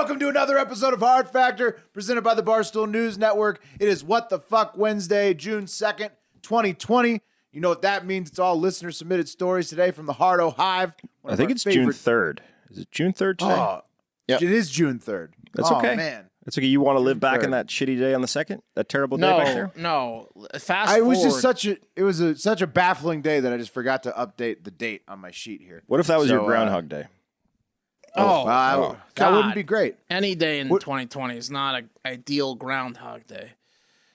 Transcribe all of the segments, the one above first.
Welcome to another episode of Hard Factor, presented by the Barstool News Network. It is What the Fuck Wednesday, June 2nd, 2020. You know what that means. It's all listener-submitted stories today from the Hardo Hive. I think it's June 3rd. Is it June 3rd today? Oh, yep. It is June 3rd. That's okay. Man. That's okay. You want to live back in that shitty day on the 2nd? That terrible day back there? No. Fast It forward. was just such a baffling day that I just forgot to update the date on my sheet here. What if that was your Groundhog Day? That wouldn't be great. Any day in 2020 is not an ideal Groundhog Day.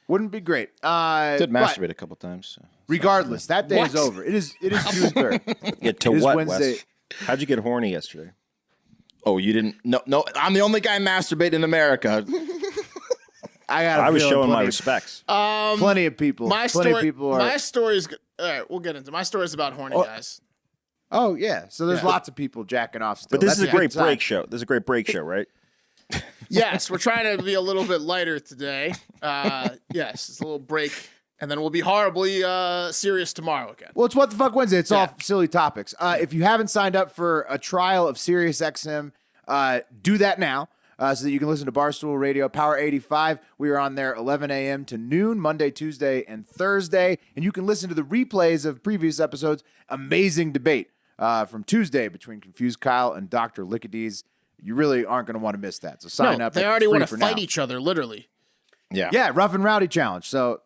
Wouldn't be great. Did masturbate a couple times. So. Regardless, that day is over. It is June 3rd. Yeah, to It is what, Wednesday. Wes? How'd you get horny yesterday? Oh, you didn't? No, I'm the only guy masturbating in America. I was showing my respects. Plenty of people. My Plenty of people are. My story's all right. We'll get into my story's about horny guys. Oh yeah, so there's lots of people jacking off still. But this That's is a great good sign. break show. This is a great break show, right? Yes, we're trying to be a little bit lighter today. Yes, it's a little break, and then we'll be horribly serious tomorrow again. Well, it's What the Fuck Wednesday. It's all silly topics. If you haven't signed up for a trial of SiriusXM, do that now so that you can listen to Barstool Radio Power 85. We are on there 11 a.m. to noon, Monday, Tuesday, and Thursday. And you can listen to the replays of previous episodes. Amazing debate from Tuesday between Confused Kyle and Dr. Lickides. You really aren't going to want to miss that. So sign up. They already want to fight each other, literally. Yeah. Rough and Rowdy Challenge. So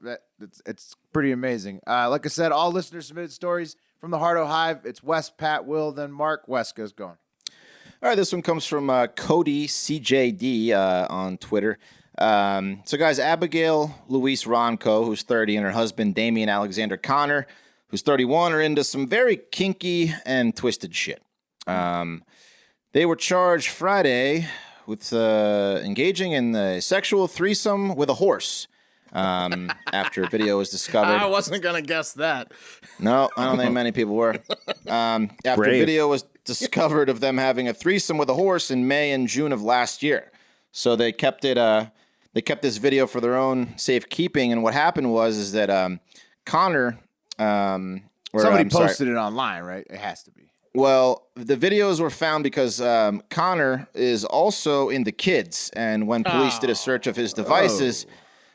it's pretty amazing. Like I said, all listeners submitted stories from the Hardo Hive. It's Wes, Pat, Will, then Mark. Wes goes going. All right, this one comes from Cody CJD on Twitter. So, guys, Abigail Louise Ronco, who's 30, and her husband, Damian Alexander Connor, who's 31, are into some very kinky and twisted shit. They were charged Friday with engaging in the sexual threesome with a horse after a video was discovered. I wasn't going to guess that. No, I don't think many people were. After a video was discovered of them having a threesome with a horse in May and June of last year. So they kept it. They kept this video for their own safekeeping. And what happened was that Connor. Somebody posted it online, right? It has to be. Well, the videos were found because Connor is also into kids. And when police did a search of his devices,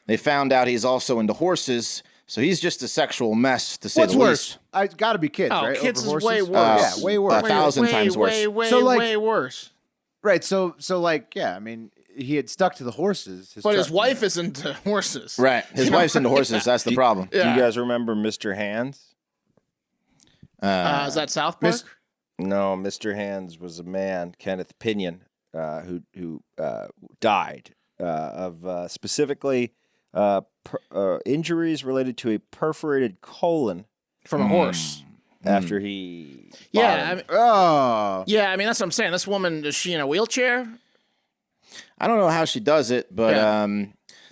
they found out he's also into horses. So he's just a sexual mess, to say the least. What's worse? It's got to be kids, right? Kids Over is horses? way worse. Yeah, way worse. 1,000 times worse. Way worse. Right, so I mean, he had stuck to the horses. But his wife is into horses. Right. His wife's into horses. That's the problem. Do you guys remember Mr. Hands? Is that South Park? No, Mr. Hands was a man, Kenneth Pinion, who died of specifically injuries related to a perforated colon from a horse. After he I mean, that's what I'm saying. This woman, is she in a wheelchair? I don't know how she does it, but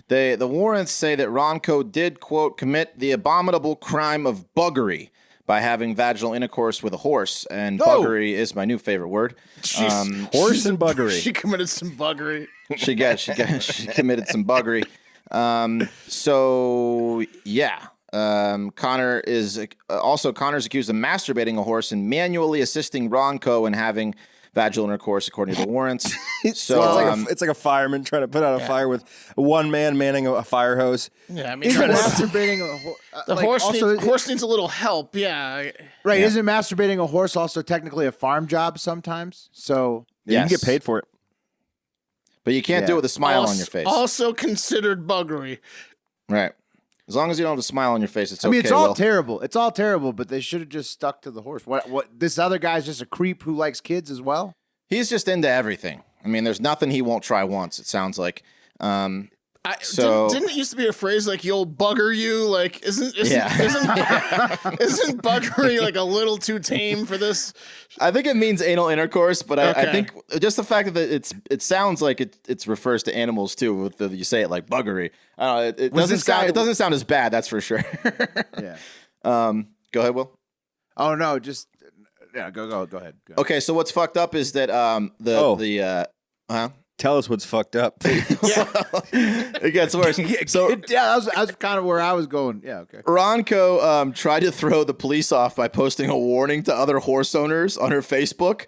the warrants say that Ronco did, quote, commit the abominable crime of buggery by having vaginal intercourse with a horse. And buggery is my new favorite word. Horse and buggery. She committed some buggery. She committed some buggery. Connor is Connor's accused of masturbating a horse and manually assisting Ronco in having vaginal intercourse, according to the warrants. So it's like a fireman trying to put out a fire with one man manning a fire hose. Yeah, I mean, isn't masturbating a horse? Horse needs a little help. Yeah, right. Yeah. Isn't masturbating a horse also technically a farm job sometimes? So you can get paid for it, but you can't do it with a smile on your face. Also considered buggery. Right. As long as you don't have a smile on your face, it's okay. I mean, it's all terrible. It's all terrible, but they should have just stuck to the horse. What? This other guy's just a creep who likes kids as well? He's just into everything. I mean, there's nothing he won't try once, it sounds like. Didn't it used to be a phrase like "you'll bugger you"? Like, isn't buggery like a little too tame for this? I think it means anal intercourse, but I think just the fact that it sounds like it refers to animals too. With you say it like buggery, it doesn't sound as bad. That's for sure. Yeah. Go ahead, Will. Oh no, just go ahead. Go. Okay, so what's fucked up is that Tell us what's fucked up. It gets worse. So that was kind of where I was going. Yeah, okay. Ronco tried to throw the police off by posting a warning to other horse owners on her Facebook,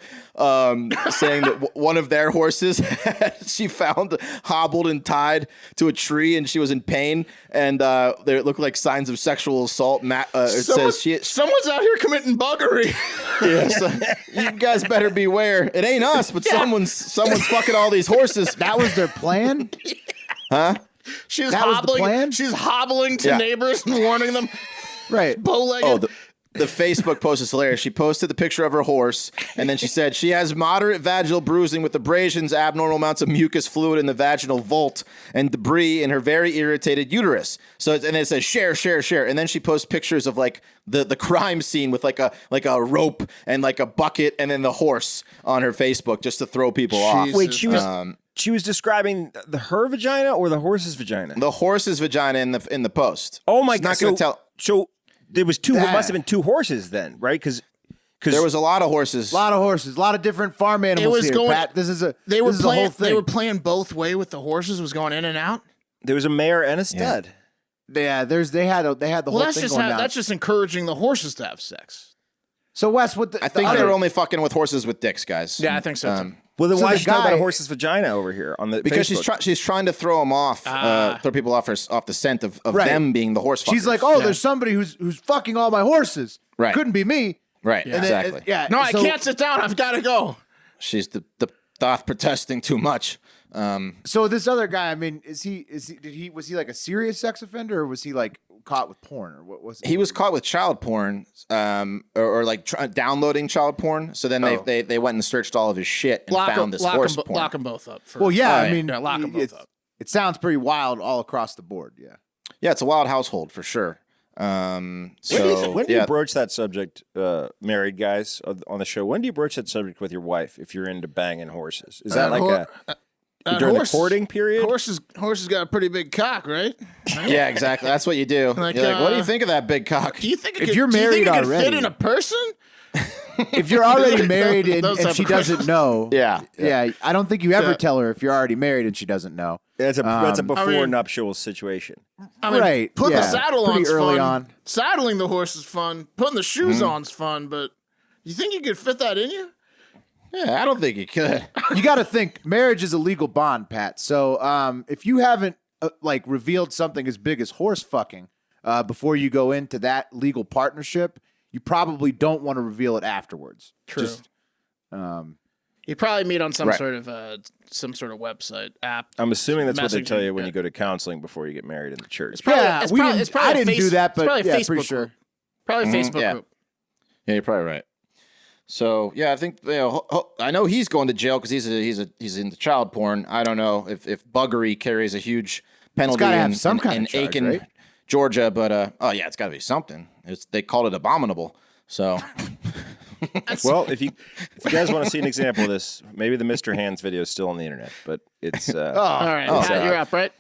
saying that one of their horses she found hobbled and tied to a tree, and she was in pain, and they looked like signs of sexual assault. Someone's out here committing buggery. Yeah, so you guys better beware. It ain't us, but someone's fucking all these horses. That was their plan? Huh? She's That was the hobbling. plan? She's hobbling to neighbors and warning them. Right. Bow-legged. Oh, the Facebook post is hilarious. She posted the picture of her horse, and then she said she has moderate vaginal bruising with abrasions, abnormal amounts of mucus fluid in the vaginal vault, and debris in her very irritated uterus. So, and it says share, and then she posts pictures of like the crime scene with like a rope and like a bucket, and then the horse on her Facebook just to throw people off. Wait, she was describing her vagina or the horse's vagina? The horse's vagina in the post. Oh my She's god! not going to tell. So there was two. It must have been two horses then, right? Because there was a lot of horses. A lot of different farm animals here, Pat. This is a whole thing. They were playing both way with the horses. Was going in and out. There was a mare and a stud. Yeah, they had the whole thing going down. That's just encouraging the horses to have sex. So Wes, I think they're only fucking with horses with dicks, guys. Yeah, I think so too. Well, then So why the is she talking about a guy- horse's vagina over here on the Because Facebook? she's trying to throw them off, throw people off the scent of Right. them being the horse fuckers. She's like, there's somebody who's fucking all my horses. Right. Couldn't be me. right, And then- exactly. No, I can't sit down. I've got to go. She's the doth protesting too much. So this other guy, I mean, was he like a serious sex offender, or was he like caught with porn, or what was it? He was caught with child porn, or like downloading child porn. So then they went and searched all of his shit and found this horse porn. Lock them both up. Well, yeah, I Right. mean, Yeah, lock them both up. It sounds pretty wild all across the board. Yeah. Yeah, it's a wild household for sure. When do you broach that subject, married guys on the show? When do you broach that subject with your wife if you're into banging horses? Is that during the courting period? Horses got a pretty big cock, right? Yeah, exactly. That's what you do. You're like, what do you think of that big cock? Do you think If you're married it could already- fit in a person? If you're already married Those and type she of doesn't know, Yeah. I don't think you ever Yeah. tell her if you're already married and she doesn't know. That's a before I mean- nuptial situation. I mean, Right, putting yeah, the saddle pretty on's early fun. on. Saddling the horse is fun. Putting the shoes on's fun, but you think you could fit that in you? Yeah, I don't think you could. You got to think marriage is a legal bond, Pat. So if you haven't like revealed something as big as horse fucking before you go into that legal partnership, you probably don't want to reveal it afterwards. True. Just, You probably meet on some Right. sort of website app. I'm assuming that's what they tell you when messaging, you go to counseling before you get married in the church. Probably- yeah, it's we probably- didn't. it's probably I didn't do that, it's but probably a yeah, Facebook pretty sure. group. Probably a Facebook yeah. group. Yeah, you're probably right. So yeah, I think I know he's going to jail because he's into child porn. I don't know if buggery carries a huge penalty gotta have in, some in, kind in of charge, Aiken, right? Georgia, but it's got to be something. They called it abominable. So Well, if you guys want to see an example of this, maybe the Mr. Hands video is still on the internet, but it's All right, Pat, you're up, right?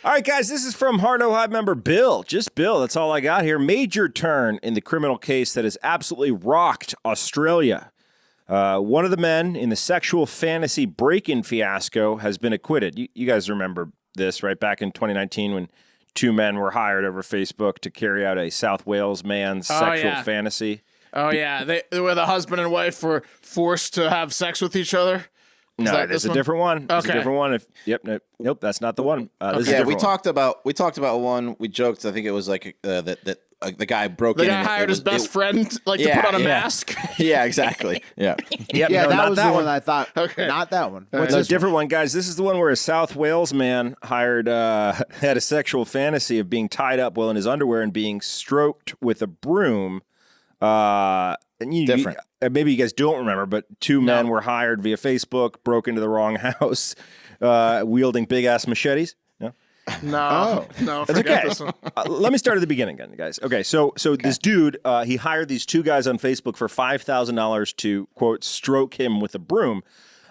All right, guys, this is from Hard No High member Bill. Just Bill, that's all I got here. Major turn in the criminal case that has absolutely rocked Australia. One of the men in the sexual fantasy break-in fiasco has been acquitted. You guys remember this, right? Back in 2019 when two men were hired over Facebook to carry out a South Wales man's sexual fantasy. Oh yeah, they were the husband and wife were forced to have sex with each other. Is No, that there's this a different one. There's a Okay. different one. Nope, that's not the one. This is a yeah, different we one. talked about one. We joked. I think it was like that the guy broke The in. guy and hired his best friend to put on a mask. Yeah, exactly. Yeah. Yep, Yeah, no, that not was that the one. one I thought. Okay. Not that one. What's No, this different one, guys. This is the one where a South Wales man had a sexual fantasy of being tied up while in his underwear and being stroked with a broom. Different. Maybe you guys don't remember, but two men were hired via Facebook, broke into the wrong house, wielding big ass machetes. No, No, that's forget okay. this one. Let me start at the beginning, again, guys. Okay, so this dude, he hired these two guys on Facebook for $5,000 to quote stroke him with a broom.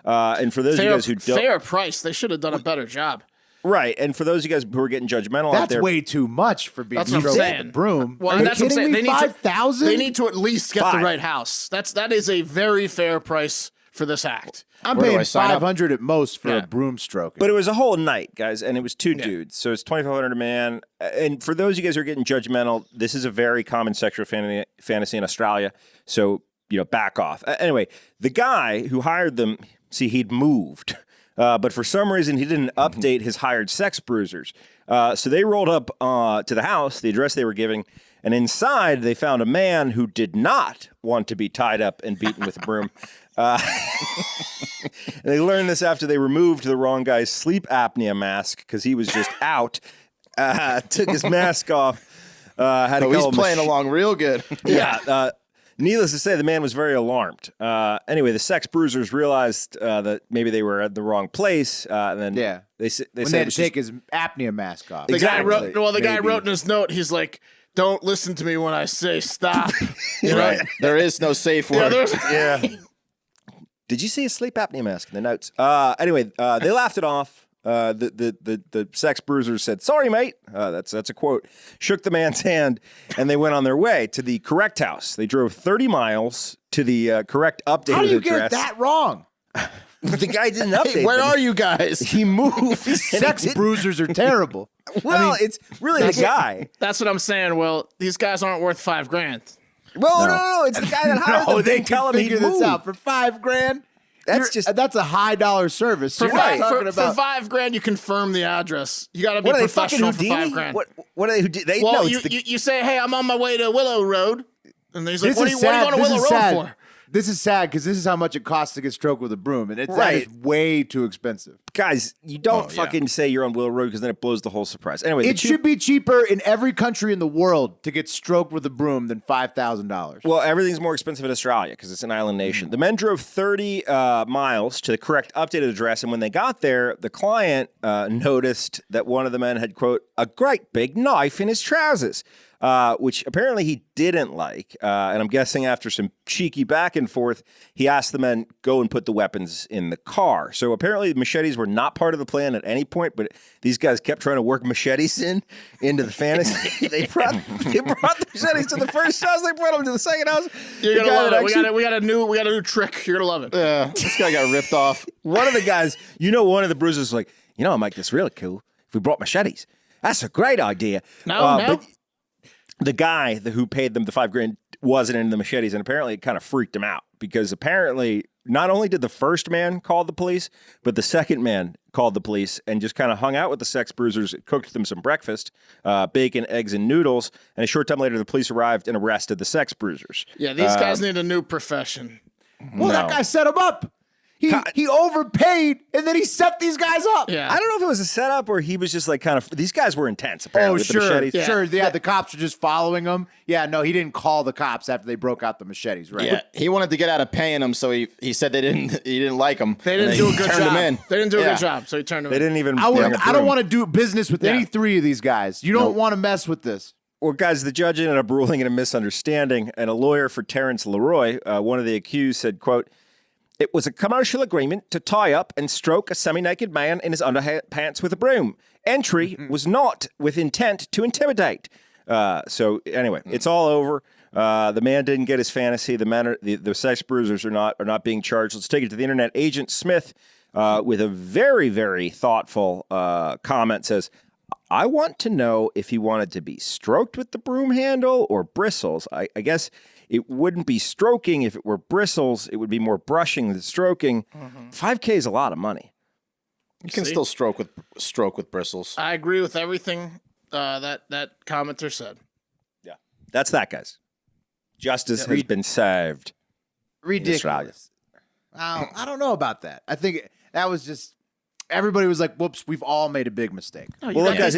And for those of you guys who don't, Fair price. They should have done a better job. right? And for those of you guys who are getting judgmental out That's there, way too much for being That's what I'm stroked with saying. a broom. Well, Are you that's what I'm kidding saying. me? 5,000? They need to at least get Five. the right house. That is a very fair price for this act. I'm Where do I paying sign up? 500 at most for Yeah. a broom stroke. But it was a whole night, guys, and it was two dudes. So it's $2,500 a man. And for those of you guys who are getting judgmental, this is a very common sexual fantasy in Australia. So, back off. Anyway, the guy who hired them, see, he'd moved. But for some reason, he didn't update his hired sex bruisers. So they rolled up to the house, the address they were giving, and inside they found a man who did not want to be tied up and beaten with a broom. And they learned this after they removed the wrong guy's sleep apnea mask because he was just out. Took his mask off. He's playing along real good. Yeah. Needless to say, the man was very alarmed. Anyway, the sex bruisers realized that maybe they were at the wrong place. And then they when said they had to take his apnea mask off. The guy Exactly. wrote in his note, he's like, "Don't listen to me when I say stop." Right. There is no safe word. Yeah. Did you see a sleep apnea mask in the notes? Anyway, they laughed it off. The sex bruiser said, "Sorry, mate." That's a quote. Shook the man's hand, and they went on their way to the correct house. They drove 30 miles to the correct updated How do you address. get that wrong? The guy didn't update. Hey, where them. are you guys? He moved. Sex bruisers are terrible. Well, it's really the guy. That's what I'm saying. Well, these guys aren't worth $5,000. Well, no, it's the guy that hired them. they Didn't tell can him he'd figure this moved. out for $5,000. That's a high dollar service. For You're not talking for about $5,000, you confirm the address. You got to be What are they fucking professional for Houdini? $5,000. What are they? They Well, no, you, it's the, you say, "Hey, I'm on my way to Willow Road," and he's like, This "What are is you sad. going to This Willow is Road sad. for?" This is sad because this is how much it costs to get stroked with a broom, and that Right. is way too expensive. guys, you don't fucking say you're on Willow Road because then it blows the whole surprise. Anyway, It should be cheaper in every country in the world to get stroked with a broom than $5,000. Well, everything's more expensive in Australia because it's an island nation. The men drove 30 miles to the correct updated address, and when they got there, the client noticed that one of the men had, quote, a great big knife in his trousers, which apparently he didn't like. And I'm guessing after some cheeky back and forth, he asked the men, go and put the weapons in the car. So apparently the machetes were not part of the plan at any point, but these guys kept trying to work machetes into the fantasy. they brought the machetes to the first house, they brought them to the second house. You're gonna love it. We got a new trick. You're gonna love it. Yeah, this guy got ripped off. One of the guys, one of the bruisers was like, I'll make this really cool if we brought machetes. That's a great idea. No. But the guy who paid them the $5,000 wasn't into the machetes, and apparently it kind of freaked him out because apparently not only did the first man call the police, but the second man called the police and just kind of hung out with the sex bruisers, cooked them some breakfast, bacon, eggs, and noodles. And a short time later, the police arrived and arrested the sex bruisers. Yeah, these guys need a new profession. Well, that guy set him up. He overpaid, and then he set these guys up. Yeah. I don't know if it was a setup or he was just like kind of, these guys were intense apparently with the machetes. Sure. Yeah, the cops were just following him. Yeah, no, he didn't call the cops after they broke out the machetes, right? Yeah, he wanted to get out of paying them, so he said he didn't like them. They didn't do a good turned job. him in. They didn't do a Yeah. good job, so he turned them They in. didn't even I bring a don't broom. want to do business with any three of these guys. You don't want to mess with this. Well, guys, the judge ended up ruling in a misunderstanding, and a lawyer for Terrence Leroy, one of the accused, said, quote, it was a commercial agreement to tie up and stroke a semi-naked man in his underpants with a broom. Entry was not with intent to intimidate. So anyway, it's all over. The man didn't get his fantasy. The sex bruisers are not being charged. Let's take it to the internet. Agent Smith, with a very, very thoughtful comment, says, I want to know if he wanted to be stroked with the broom handle or bristles. I guess it wouldn't be stroking. If it were bristles, it would be more brushing than stroking. $5,000 is a lot of money. You can still stroke with bristles. I agree with everything that commenter said. Yeah. That's that, guys. Justice has been served. Ridiculous. I don't know about that. I think that was just everybody was like, "Whoops, we've all made a big mistake." You Well, got look, guys,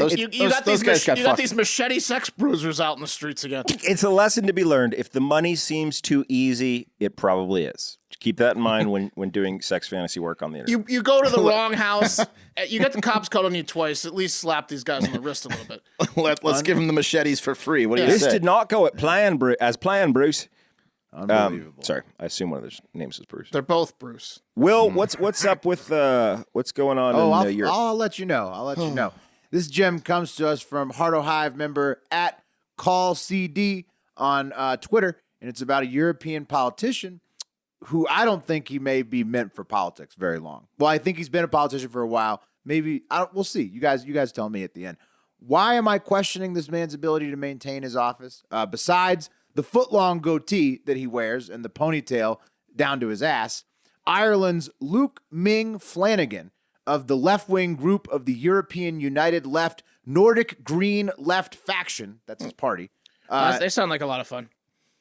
these guys got fucked. these machete sex bruisers out in the streets again. It's a lesson to be learned. If the money seems too easy, it probably is. Keep that in mind when doing sex fantasy work on the internet. You go to the wrong house. You get the cops called on you twice. At least slap these guys on the wrist a little bit. Let's give him the machetes for free. What do you This say? did not go as planned, Bruce. Unbelievable. Sorry, I assume one of their names is Bruce. They're both Bruce. Will, what's up with what's going on in Europe? I'll let you know. I'll let you know. This gem comes to us from Heart Hive member at CallCD on Twitter, and it's about a European politician who I don't think he may be meant for politics very long. Well, I think he's been a politician for a while. Maybe we'll see. You guys tell me at the end. Why am I questioning this man's ability to maintain his office? Besides the foot-long goatee that he wears and the ponytail down to his ass, Ireland's Luke Ming Flanagan of the left-wing group of the European United Left Nordic Green Left faction, that's his party. They sound like a lot of fun.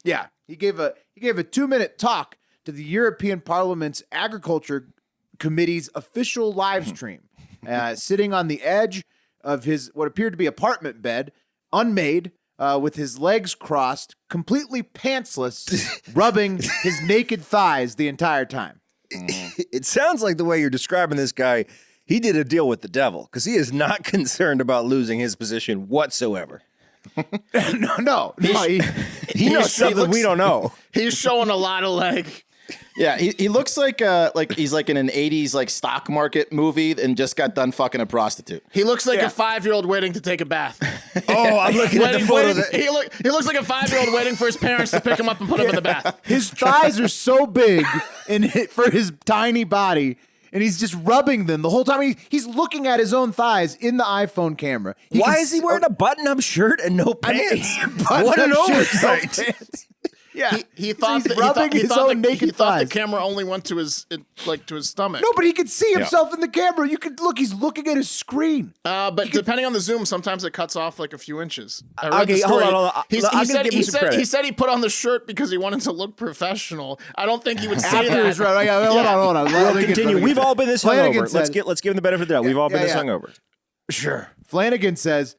Yeah, he gave a 2-minute talk to the European Parliament's Agriculture Committee's official live stream, sitting on the edge of his what appeared to be apartment bed, unmade, with his legs crossed, completely pantsless, rubbing his naked thighs the entire time. It sounds like the way you're describing this guy, he did a deal with the devil because he is not concerned about losing his position whatsoever. No. He knows something we don't know. He's showing a lot of leg. Yeah, he looks like he's like in an 80s like stock market movie and just got done fucking a prostitute. He looks like a 5-year-old waiting to take a bath. Oh, I'm looking at the photo. He looks like a 5-year-old waiting for his parents to pick him up and put him in the bath. His thighs are so big for his tiny body, and he's just rubbing them the whole time. He's looking at his own thighs in the iPhone camera. Why is he wearing a button-up shirt and no pants? What an oversight. Yeah, he thought he's rubbing his own naked thighs. The camera only went to his stomach. No, but he could see himself in the camera. You could look. He's looking at his screen. But depending on the zoom, sometimes it cuts off like a few inches. Okay, hold on. He said he put on the shirt because he wanted to look professional. I don't think he would say After that. his run, hold on. We'll continue. We've all been this Flanagan hungover. said- Let's give him the benefit of the doubt. We've all been this hungover. Sure. Flanagan says,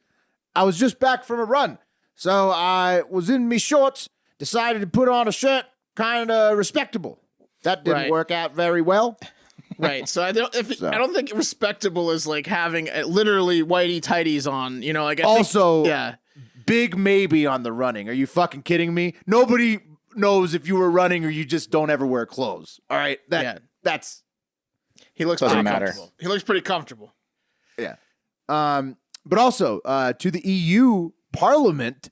I was just back from a run, so I was in me shorts, decided to put on a shirt kind of respectable. That didn't work out very well. Right. So I don't think respectable is like having literally whitey tighties on, you know, like big maybe on the running. Are you fucking kidding me? Nobody knows if you were running or you just don't ever wear clothes. All right. That's he looks doesn't pretty matter. comfortable. He looks pretty comfortable. Yeah. But also to the EU Parliament,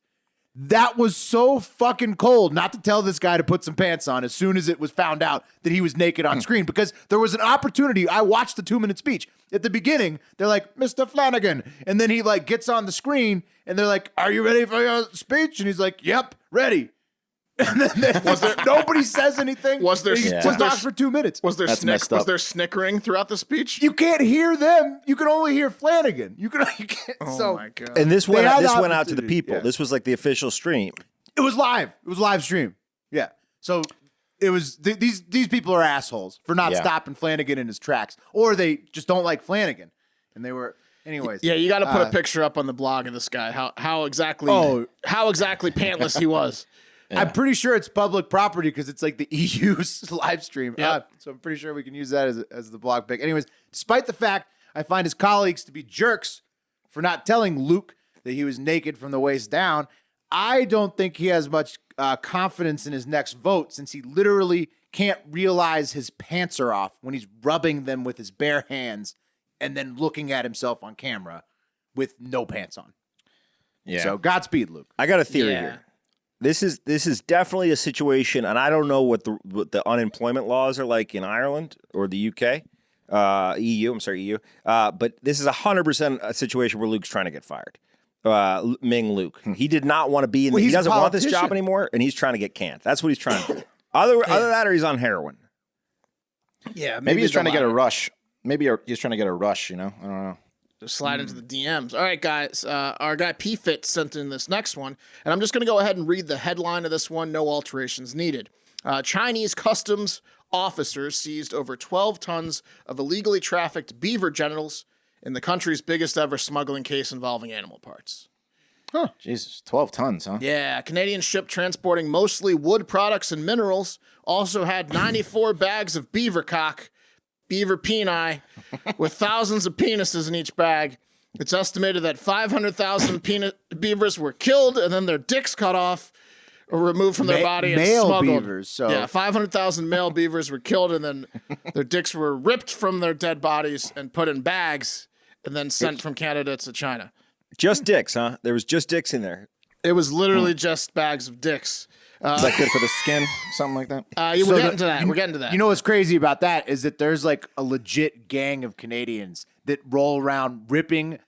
that was so fucking cold not to tell this guy to put some pants on as soon as it was found out that he was naked on screen, because there was an opportunity. I watched the 2-minute speech. At the beginning, they're like, Mr. Flanagan. And then he like gets on the screen and they're like, are you ready for your speech? And he's like, yep, ready. And then nobody says anything. Was there talks for 2 minutes. Was there snickering throughout the speech? You can't hear them. You can only hear Flanagan. You can't. Oh my god! And this went out to the people. Yeah. This was like the official stream. It was live. It was live stream. Yeah. So it was these people are assholes for not stopping Flanagan in his tracks, or they just don't like Flanagan, and they were. Anyways, yeah, you got to put a picture up on the blog of this guy. How exactly pantless he was. Yeah. I'm pretty sure it's public property because it's like the EU's live stream. Yep. So I'm pretty sure we can use that as the blog pic. Anyways, despite the fact I find his colleagues to be jerks for not telling Luke that he was naked from the waist down, I don't think he has much confidence in his next vote, since he literally can't realize his pants are off when he's rubbing them with his bare hands and then looking at himself on camera with no pants on. Yeah. So Godspeed, Luke. I got a theory here. This is definitely a situation, and I don't know what the unemployment laws are like in Ireland or the UK, EU. I'm sorry, EU. But this is 100% a situation where Luke's trying to get fired. Ming Luke. He did not want to be in. He doesn't want this job anymore, and he's trying to get canned. That's what he's trying to do. Other that, or he's on heroin. Yeah, maybe he's trying to get a rush. Maybe he's trying to get a rush. You know, I don't know. Just slide into the DMs. All right, guys. Our guy PFit sent in this next one, and I'm just going to go ahead and read the headline of this one. No alterations needed. Chinese customs officers seized over 12 tons of illegally trafficked beaver genitals in the country's biggest ever smuggling case involving animal parts. Huh. Jesus, 12 tons, huh? Yeah, a Canadian ship transporting mostly wood products and minerals also had 94 bags of beaver cock, beaver peni, with thousands of penises in each bag. It's estimated that 500,000 beavers were killed and then their dicks cut off or removed from their body and male smuggled. Beavers, so. Yeah, 500,000 male beavers were killed and then their dicks were ripped from their dead bodies and put in bags and then sent from Canada to China. Just dicks, huh? There was just dicks in there. It was literally just bags of dicks. Is that good for the skin? Something like that? We're getting to that. We're getting to that. You know what's crazy about that is that there's like a legit gang of Canadians that roll around ripping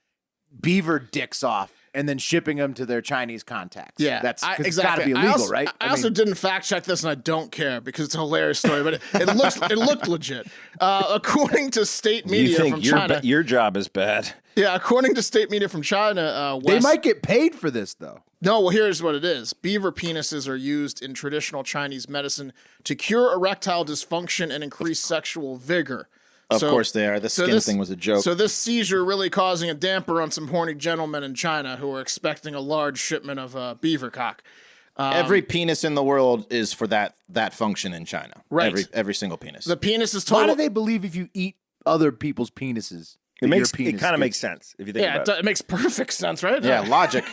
beaver dicks off and then shipping them to their Chinese contacts. Yeah, that's exactly. It's got to be illegal, right? I also didn't fact check this, and I don't care because it's a hilarious story. But it looked legit. According to state media from China, your job is bad. Yeah, according to state media from China, they might get paid for this though. No, well, here's what it is. Beaver penises are used in traditional Chinese medicine to cure erectile dysfunction and increase sexual vigor. Of course they are. The skin thing was a joke. So this seizure really causing a damper on some horny gentlemen in China who are expecting a large shipment of beaver cock. Every penis in the world is for that function in China. Right. Every single penis. The penis is Why total. do they believe if you eat other people's penises, It kind of makes sense if you think about it. It makes perfect sense, right? Yeah, logic.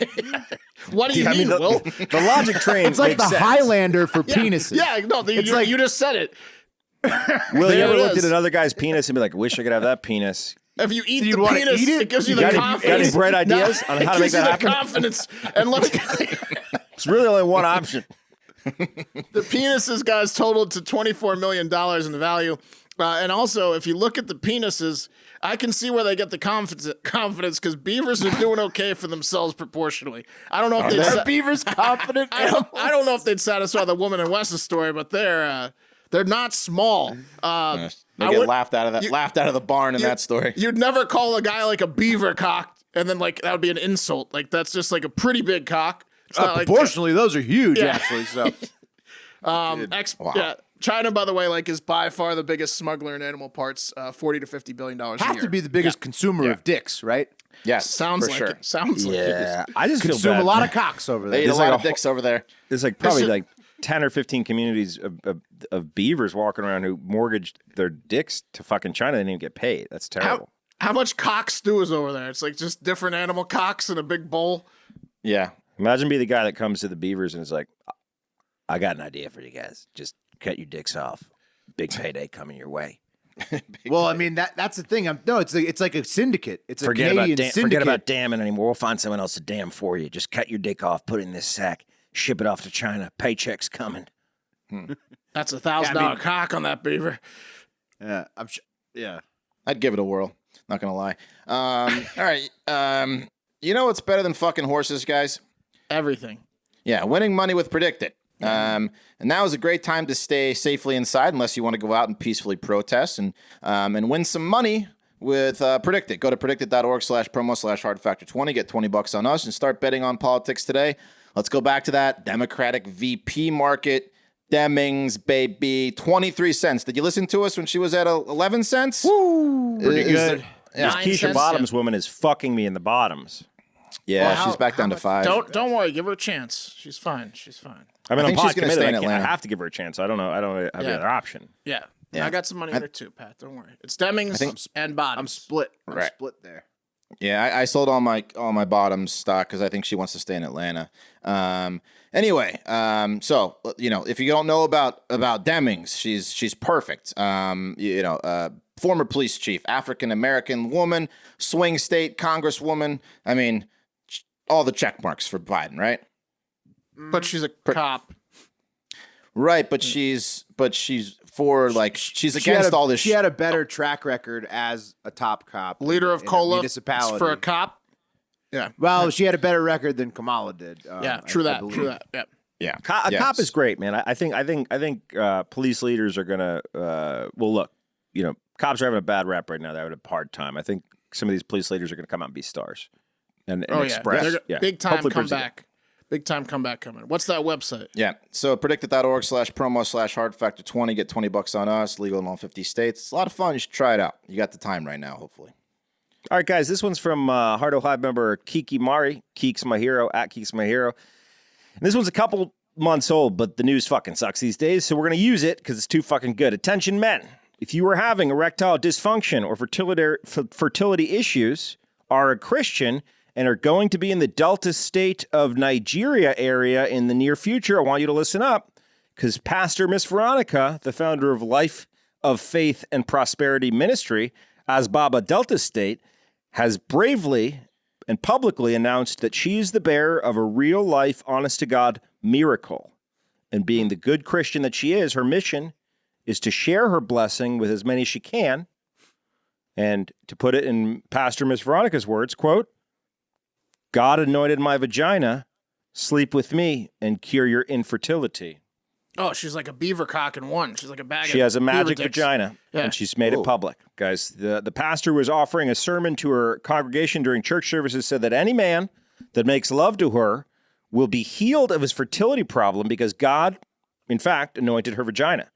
What do you mean, Will? The logic train It's like makes the sense. Highlander for penises. Yeah, no, you just said it. Will, you There ever it looked is. at another guy's penis and be like, wish I could have that penis? If you eat you'd the wanna penis, eat it? it gives you You the got confidence. any bright ideas on how to make that It gives you the happen? confidence. And look, It's really only one option. the penises, guys, totaled to $24 million in value. And also, if you look at the penises, I can see where they get the confidence because beavers are doing okay for themselves proportionally. I don't know if Are beavers confident? I don't know if they'd satisfy the woman in Wes's story, but they're not small. They get laughed out of the barn in that story. You'd never call a guy like a beaver cock, and then like that would be an insult. Like that's just like a pretty big cock. It's not like- Proportionally, those are huge, Yeah. actually. So Yeah, China, by the way, like is by far the biggest smuggler in animal parts. $40 to $50 billion a year. have to be the biggest consumer of dicks, right? Yes, Sounds for like sure. it. Sounds like it. Yeah, I just feel Consume bad. a lot of cocks over They there. eat a There's lot like of dicks over there. There's like probably is- like 10 or 15 communities of beavers walking around who mortgaged their dicks to fucking China. They didn't even get paid. That's terrible. How much cock stew is over there? It's like just different animal cocks in a big bowl. Yeah. Imagine be the guy that comes to the beavers and is like, I got an idea for you guys. Just cut your dicks off. Big payday coming your way. Well, I mean that's the thing. It's like a syndicate. It's a Forget Canadian about syndicate. forget about damming anymore. We'll find someone else to dam for you. Just cut your dick off, put it in this sack, ship it off to China. Paycheck's coming. That's $1,000 cock on that beaver. Yeah, I'm sure. Yeah. I'd give it a whirl. Not gonna lie. All right. You know what's better than fucking horses, guys? Everything. Yeah, winning money with Predict It. And now is a great time to stay safely inside unless you want to go out and peacefully protest and win some money with Predict It. Go to predictit.org/promo/hardfactor20. Get $20 on us and start betting on politics today. Let's go back to that Democratic VP market. Demings, baby. 23 cents. Did you listen to us when she was at 11 cents? Woo, pretty good. This 9 Keisha cents, Bottoms woman is fucking me in the bottoms. Yeah, Well, she's back down to 5. Don't worry. Give her a chance. She's fine. She's fine. I mean, I think I'm she's gonna committed. stay in I Atlanta. have to give her a chance. I don't know. I don't have the other option. Yeah. Yeah. I got some money in there too, Pat. Don't worry. It's Demings and Bottoms. I'm split. I'm Right. split there. Yeah, I sold all my bottoms stock because I think she wants to stay in Atlanta. Anyway, so you know, if you don't know about Demings, she's perfect. Former police chief, African American woman, swing state congresswoman. I mean, all the check marks for Biden, right? But she's a cop. Right, but she's for like she's against all this. She had a better track record as a top cop, Leader of in a Cola municipality. for a cop. Yeah. Well, she had a better record than Kamala did. Yeah. I True that. believe. True that. Yeah. Yeah, A Yes. cop is great, man. I think police leaders are gonna. Well, look, cops are having a bad rap right now. They're having a hard time. I think some of these police leaders are gonna come out and be stars, and express. They're big time Hopefully present- comeback. Big time comeback coming. What's that website? Yeah. So predictit.org/promo/hardfactor20. Get $20 on us. Legal in all 50 states. It's a lot of fun. You should try it out. You got the time right now, hopefully. All right, guys. This one's from Hardo Hive member Kiki Mari. Keeks my hero at Keeks my hero. And this one's a couple months old, but the news fucking sucks these days, so we're gonna use it because it's too fucking good. Attention, men! If you are having erectile dysfunction or fertility issues, are a Christian, and are going to be in the Delta state of Nigeria area in the near future, I want you to listen up, because Pastor Miss Veronica, the founder of Life of Faith and Prosperity Ministry, as Baba Delta State, has bravely and publicly announced that she is the bearer of a real-life, honest-to-God miracle. and being the good Christian that she is, her mission is to share her blessing with as many as she can. And to put it in Pastor Miss Veronica's words, quote, God anointed my vagina, sleep with me, and cure your infertility. Oh, she's like a beaver cock in one. She's like a bag of She has a magic beaver dicks. vagina, and she's made it public. Guys, the pastor was offering a sermon to her congregation during church services, said that any man that makes love to her will be healed of his fertility problem because God, in fact, anointed her vagina.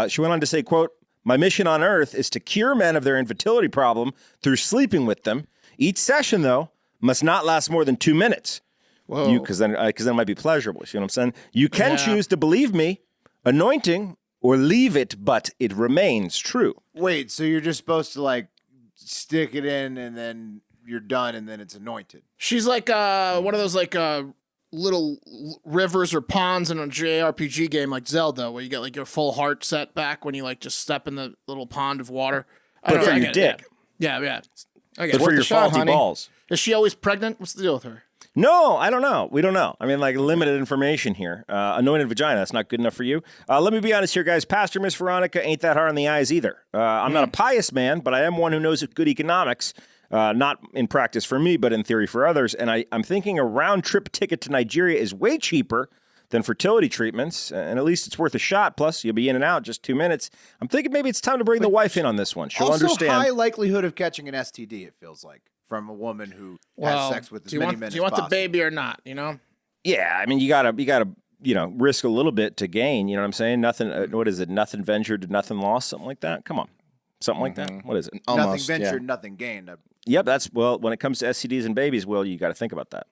She went on to say, quote, my mission on earth is to cure men of their infertility problem through sleeping with them. Each session, though, must not last more than 2 minutes. Whoa. Because then it might be pleasurable. You know what I'm saying? You can choose to believe me, anointing, or leave it, but it remains true. Wait, so you're just supposed to like stick it in and then you're done and then it's anointed? She's like one of those like little rivers or ponds in a JRPG game like Zelda, where you get like your full heart set back when you like just step in the little pond of water. But for your dick. Yeah. Okay. But for your shot, faulty honey. balls. Is she always pregnant? What's the deal with her? No, I don't know. We don't know. I mean, like limited information here. Anointed vagina, that's not good enough for you. Let me be honest here, guys. Pastor Miss Veronica ain't that hard on the eyes either. I'm not a pious man, but I am one who knows good economics. Not in practice for me, but in theory for others. And I'm thinking a round-trip ticket to Nigeria is way cheaper than fertility treatments, and at least it's worth a shot. Plus, you'll be in and out in just 2 minutes. I'm thinking maybe it's time to bring the wife in on this one. She'll also understand. high likelihood of catching an STD, it feels like, from a woman who has sex with as many men as do you want possible. the baby or not? You know? Yeah, I mean, you gotta, risk a little bit to gain. You know what I'm saying? Nothing. What is it? Nothing ventured, nothing lost. Something like that. Come on, something like that. What is it? Almost, nothing ventured, nothing gained. Yep, when it comes to STDs and babies, Will, you got to think about that.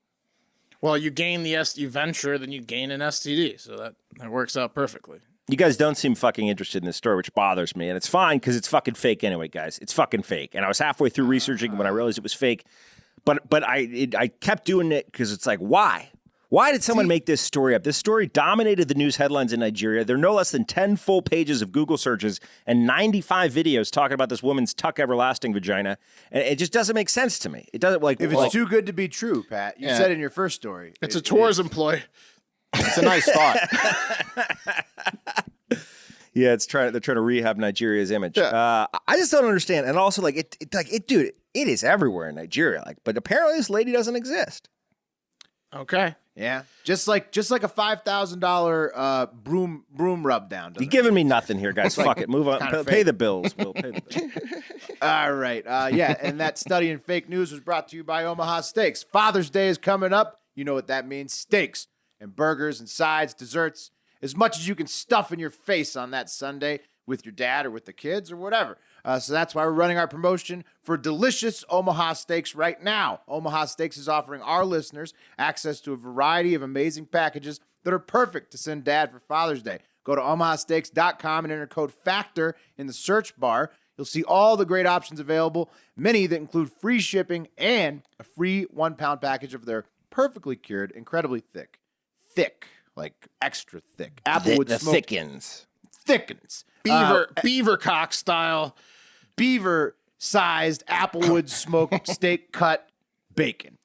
Well, you gain you venture, then you gain an STD, so that works out perfectly. You guys don't seem fucking interested in this story, which bothers me, and it's fine because it's fucking fake anyway, guys. It's fucking fake, and I was halfway through researching when I realized it was fake, but I kept doing it because it's like, why? Why did someone make this story up? This story dominated the news headlines in Nigeria. There are no less than 10 full pages of Google searches and 95 videos talking about this woman's tuck everlasting vagina. And it just doesn't make sense to me. It doesn't like If it's too good to be true, Pat, you said in your first story. It's a tourism ploy. It's a nice thought. Yeah, they're trying to rehab Nigeria's image. I just don't understand. And also, dude, it is everywhere in Nigeria. But apparently this lady doesn't exist. Okay. Yeah, just like a $5,000 broom rub down. You're giving me nothing here, guys. Fuck it. Move on. Pay the bills. We'll pay the bills. All right. And that study in fake news was brought to you by Omaha Steaks. Father's Day is coming up. You know what that means. Steaks and burgers and sides, desserts, as much as you can stuff in your face on that Sunday with your dad or with the kids or whatever. So that's why we're running our promotion for delicious Omaha Steaks right now. Omaha Steaks is offering our listeners access to a variety of amazing packages that are perfect to send dad for Father's Day. Go to omahasteaks.com and enter code FACTOR in the search bar. You'll see all the great options available, many that include free shipping and a free 1 pound package of their perfectly cured, incredibly thick, like extra thick, applewood The smoked thickens. Beaver cock style. Beaver-sized applewood smoked steak cut bacon.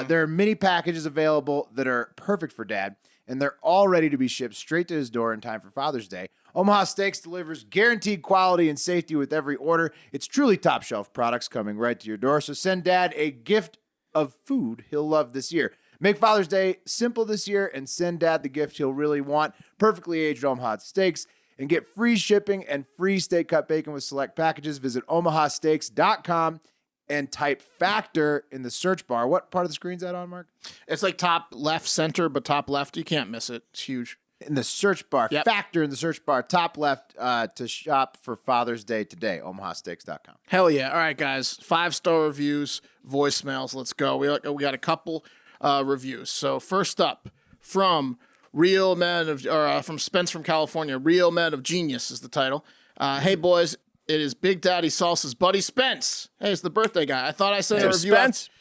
There are many packages available that are perfect for dad, and they're all ready to be shipped straight to his door in time for Father's Day. Omaha Steaks delivers guaranteed quality and safety with every order. It's truly top-shelf products coming right to your door, so send dad a gift of food he'll love this year. Make Father's Day simple this year and send dad the gift he'll really want, perfectly aged Omaha Steaks. And get free shipping and free steak cut bacon with select packages. Visit omahasteaks.com and type FACTOR in the search bar. What part of the screen's that on, Mark? It's like top left center, but top left. You can't miss it. It's huge. In the search bar. Yep. FACTOR in the search bar, top left, to shop for Father's Day today. omahasteaks.com. Hell yeah. All right, guys. 5-star reviews, voicemails. Let's go. We got a couple reviews. So first up from from Spence from California. Real Men of Genius is the title. Hey boys, it is Big Daddy Salsa's buddy Spence. Hey, it's the birthday guy. I thought I sent a review. Spence.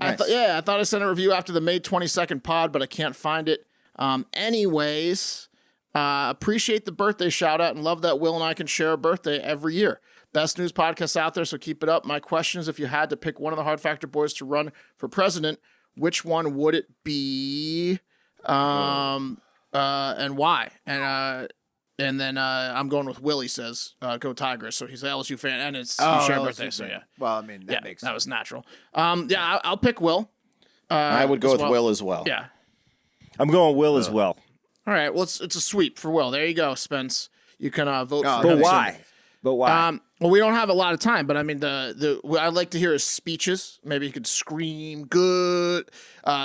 I thought I sent a review after the May 22nd pod, but I can't find it. Anyways, appreciate the birthday shout out and love that Will and I can share a birthday every year. Best news podcast out there, so keep it up. My question is, if you had to pick one of the Hard Factor boys to run for president, which one would it be? and why. And then I'm going with Will. He says, "Go Tigers." So he's an LSU fan, and it's you share LSU birthday. fan. So yeah. Well, I mean that makes sense. That was natural. I'll pick Will. I would go with Will as well. Yeah. I'm going Will as well. All right. Well, it's a sweep for Will. There you go, Spence. You can vote for But him. why? But why? Well, we don't have a lot of time, but I mean, I'd like to hear his speeches. Maybe he could scream, "Good,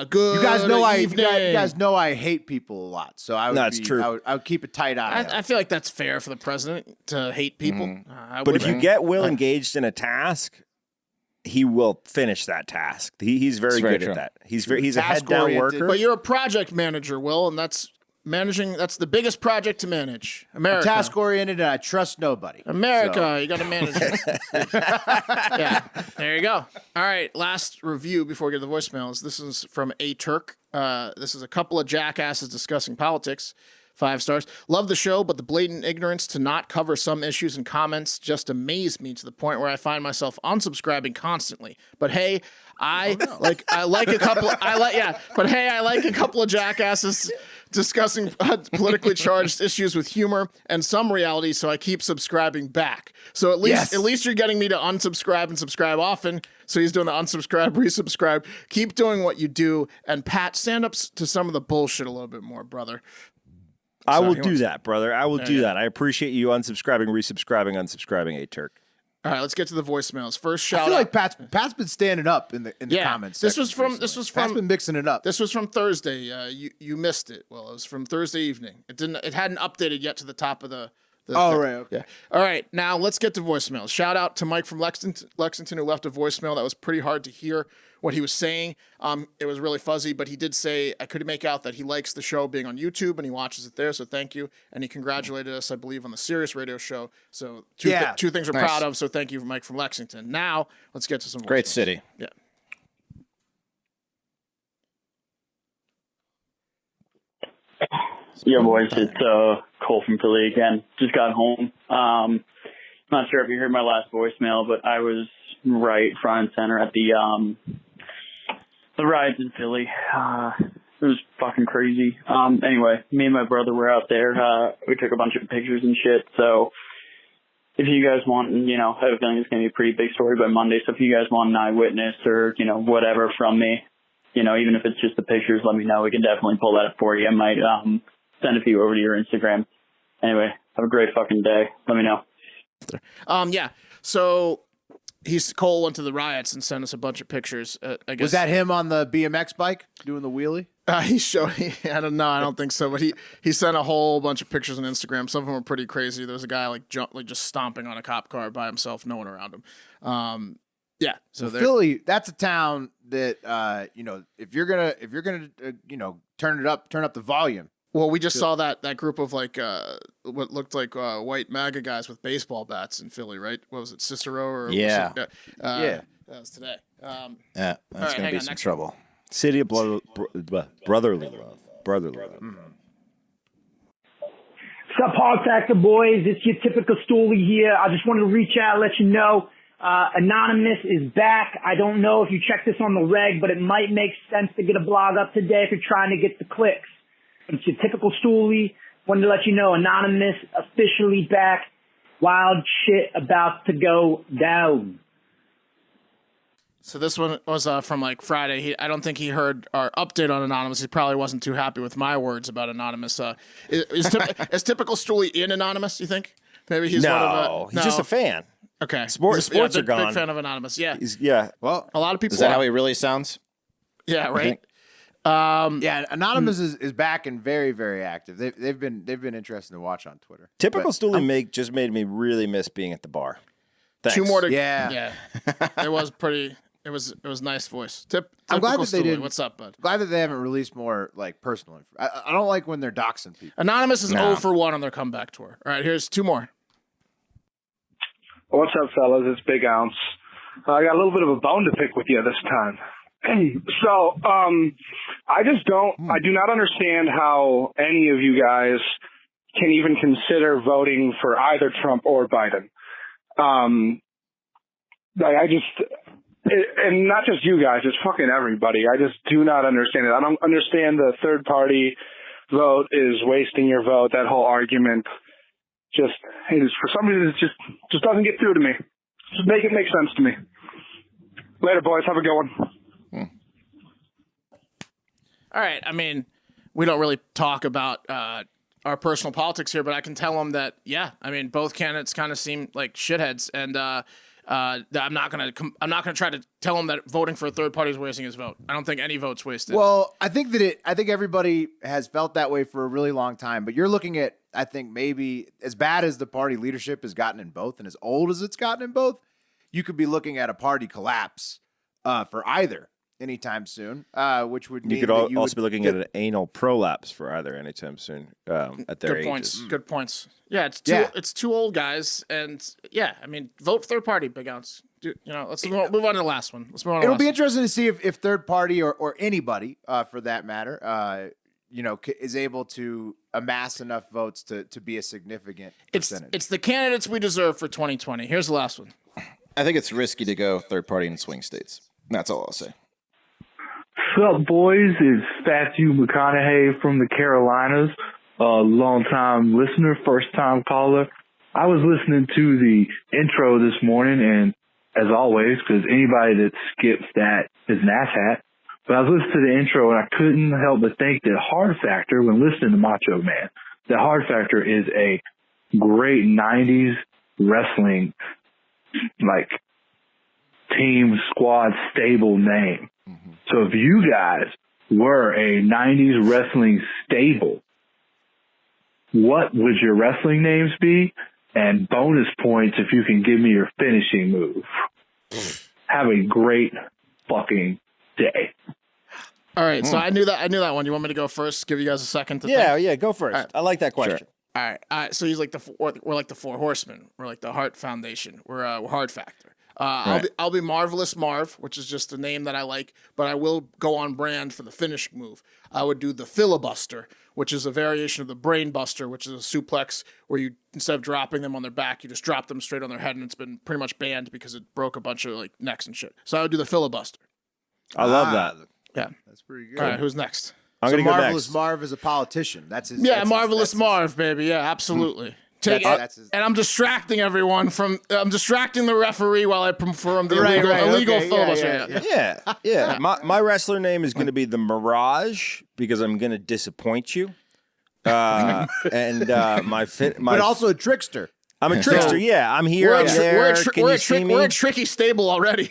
good." You guys know evening. you guys know I hate people a lot, so I would. That's true. I would keep a tight eye. I feel like that's fair for the president to hate people. But if you get Will engaged in a task, he will finish that task. He's very good at that. He's a head down Task-oriented. worker. But you're a project manager, Will, and that's the biggest project to manage. America. Task oriented, and I trust nobody. America, you got to manage it. Yeah, there you go. All right, last review before we get to the voicemails. This is from A Turk. This is a couple of jackasses discussing politics. 5 stars. Love the show, but the blatant ignorance to not cover some issues and comments just amazed me to the point where I find myself unsubscribing constantly. But hey, I like a couple. But hey, I like a couple of jackasses discussing politically charged issues with humor and some reality, so I keep subscribing back. So at least you're getting me to unsubscribe and subscribe often. So he's doing the unsubscribe, resubscribe. Keep doing what you do, and Pat, stand up to some of the bullshit a little bit more, brother. I will do that, brother. I will do that. I appreciate you unsubscribing, resubscribing, unsubscribing, A Turk. All right, let's get to the voicemails. First shout I feel out. like Pat's been standing up in the comments. This section was from recently. Pat's been mixing it up. This was from Thursday. You missed it. Well, it was from Thursday evening. It hadn't updated yet to the top of the thing. Right. Okay. Yeah. All right. Now let's get to voicemails. Shout out to Mike from Lexington who left a voicemail that was pretty hard to hear what he was saying. It was really fuzzy, but he did say I could make out that he likes the show being on YouTube and he watches it there. So thank you. And he congratulated us, I believe, on the Sirius Radio show. So two things we're proud of. So thank you, Mike from Lexington. Now let's get to some Great voicemails. city. Yeah. Yeah, boys, it's Cole from Philly again. Just got home. Not sure if you heard my last voicemail, but I was right front and center at the riots in Philly. It was fucking crazy. Anyway, me and my brother were out there. We took a bunch of pictures and shit. So if you guys want, I have a feeling it's going to be a pretty big story by Monday. So if you guys want an eyewitness or, whatever from me, even if it's just the pictures, let me know. We can definitely pull that up for you. I might send a few over to your Instagram. Anyway, have a great fucking day. Let me know. Yeah. So Cole went to the riots and sent us a bunch of pictures. I guess Was that him on the BMX bike doing the wheelie? he showed. I don't know. I don't think so. But he sent a whole bunch of pictures on Instagram. Some of them were pretty crazy. There was a guy just stomping on a cop car by himself, no one around him. Yeah. So Philly, that's a town that if you're gonna turn up the volume. Well, we just saw that group of what looked like white MAGA guys with baseball bats in Philly, right? What was it, Cicero? Or Yeah. That was today. That's going to be some trouble. City of brotherly love. Brotherly love. Sup, Hog Factor boys? It's your typical Stooley here. I just wanted to reach out and let you know Anonymous is back. I don't know if you checked this on the reg, but it might make sense to get a blog up today if you're trying to get the clicks. It's your typical Stooley. Wanted to let you know Anonymous officially back. Wild shit about to go down. So this one was from Friday. I don't think he heard our update on Anonymous. He probably wasn't too happy with my words about Anonymous. Is typical Stooley in Anonymous, you think? Maybe he's he's just a fan. Okay. Sports are gone. Big fan of Anonymous, yeah. Well, a lot of people Is that how he really sounds? Yeah, right? Anonymous is back and very, very active. They've been interesting to watch on Twitter. Typical Stooley just made me really miss being at the bar. Thanks. 2 more to Yeah. It was pretty. It was nice voice. I'm glad that they Stooley. did. What's up, bud? Glad that they haven't released more personal info. I don't like when they're doxing people. Anonymous is 0 for 1 on their comeback tour. All right, here's 2 more. What's up, fellas? It's Big Ounce. I got a little bit of a bone to pick with you this time. So, I do not understand how any of you guys can even consider voting for either Trump or Biden. And not just you guys, it's fucking everybody. I just do not understand it. I don't understand the third party vote is wasting your vote. That whole argument just for some reason it just doesn't get through to me. Just make it make sense to me. Later, boys. Have a good one. All right. I mean, we don't really talk about our personal politics here, but I can tell them that, yeah, I mean, both candidates kind of seem like shitheads, and I'm not gonna try to tell him that voting for a third party is wasting his vote. I don't think any vote's wasted. Well, I think everybody has felt that way for a really long time, but you're looking at, I think, maybe as bad as the party leadership has gotten in both and as old as it's gotten in both, you could be looking at a party collapse for either anytime soon, which would mean you could also be looking at an anal prolapse for either anytime soon at their Good points. ages. Good points. Yeah, it's two old guys, and yeah, I mean, vote third party, Big Ounce. Let's move on to the last one. It'll be interesting to see if third party or anybody for that matter, is able to amass enough votes to be a significant percentage. It's the candidates we deserve for 2020. Here's the last one. I think it's risky to go third party in swing states. That's all I'll say. What's up, boys? It's Matthew McConaughey from the Carolinas. Long-time listener, first-time caller. I was listening to the intro this morning, and as always, because anybody that skips that is an asshat, but I was listening to the intro, and I couldn't help but think that Hard Factor, when listening to Macho Man, that Hard Factor is a great 90s wrestling, team, squad, stable name. Mm-hmm. So if you guys were a 90s wrestling stable, what would your wrestling names be? And bonus points if you can give me your finishing move. Have a great fucking day. All right, so I knew that one. You want me to go first? Give you guys a second to think? Yeah, go first. Right. I like that question. Sure. All right. So he's like we're like the Four Horsemen. We're like the Heart Foundation. We're Hard Factor. Right. I'll be Marvelous Marv, which is just a name that I like, but I will go on brand for the finish move. I would do the Filibuster, which is a variation of the Brain Buster, which is a suplex where you, instead of dropping them on their back, you just drop them straight on their head, and it's been pretty much banned because it broke a bunch of necks and shit. So I would do the Filibuster. I love that. Yeah, that's pretty good. All right, who's next? I'm gonna go Marvelous next. Marv is a politician. That's his. Yeah, Marvelous Marv, baby. Yeah, absolutely. Take it, and I'm distracting everyone I'm distracting the referee while I perform the illegal filibuster. Yeah. My wrestler name is going to be the Mirage because I'm going to disappoint you. But also a trickster. I'm a trickster. Yeah, I'm here. We're a tricky stable already.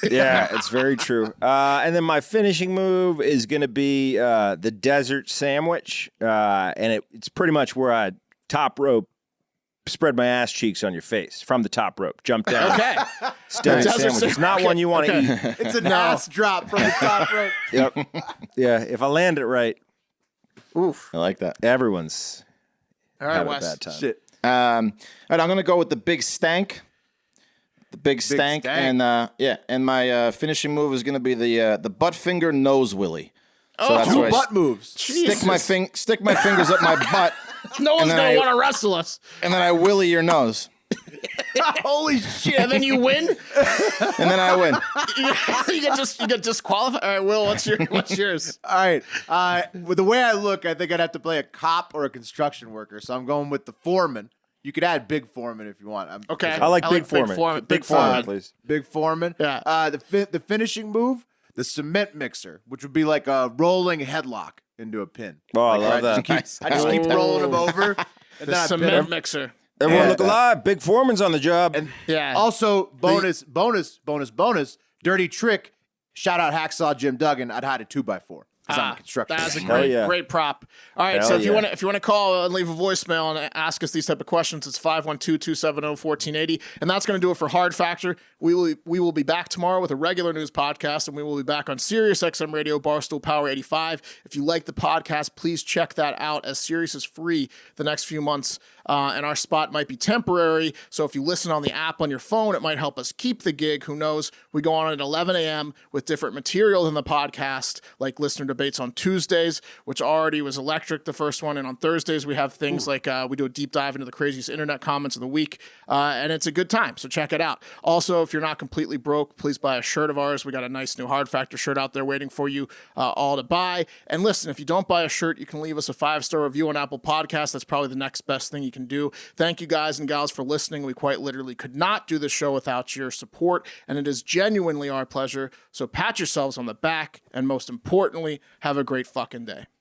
Yeah, it's very true. And then my finishing move is going to be the Desert Sandwich, and it's pretty much where I top rope. Spread my ass cheeks on your face from the top rope. Jump down. Okay. Desert sandwich. It's not one you want to eat. It's an ass drop from the top rope. Yep. Yeah. If I land it right, oof. I like that. Everyone's having a bad time. Shit. All right, I'm gonna go with the Big Stank. The Big Stank. And my finishing move is gonna be the Butt Finger Nose Willy. So that's two butt moves. Stick my fingers up my butt. No one's gonna want to wrestle us. And then I willy your nose. Holy shit! And then you win. And then I win. you get disqualified. All right, Will, what's yours? All right. With the way I look, I think I'd have to play a cop or a construction worker. So I'm going with the foreman. You could add Big Foreman if you want. Okay. I like Big Foreman. Big Foreman, please. Big Foreman. Yeah. The finishing move, the cement mixer, which would be like a rolling headlock into a pin. Oh, I love that. I just keep rolling them over. And the cement mixer. Everyone look alive. Big Foreman's on the job. And also, bonus, dirty trick. Shout out Hacksaw Jim Duggan. I'd hide a 2x4. I'm a construction. That's a great prop. All right, so if you want to call and leave a voicemail and ask us these type of questions, it's 512-270-1480, and that's going to do it for Hard Factor. We will be back tomorrow with a regular news podcast, and we will be back on Sirius XM Radio, Barstool Power 85. If you like the podcast, please check that out, as Sirius is free the next few months, and our spot might be temporary. So if you listen on the app on your phone, it might help us keep the gig. Who knows? We go on at 11 a.m. with different material in the podcast, like listener debates on Tuesdays, which already was electric, the first one. And on Thursdays, we have things like we do a deep dive into the craziest internet comments of the week, and it's a good time. So check it out. Also, if if you're not completely broke, please buy a shirt of ours. We got a nice new Hard Factor shirt out there waiting for you all to buy. And listen, if you don't buy a shirt, you can leave us a 5-star review on Apple Podcasts. That's probably the next best thing you can do. Thank you guys and gals for listening. We quite literally could not do this show without your support, and it is genuinely our pleasure. So pat yourselves on the back, and most importantly, have a great fucking day.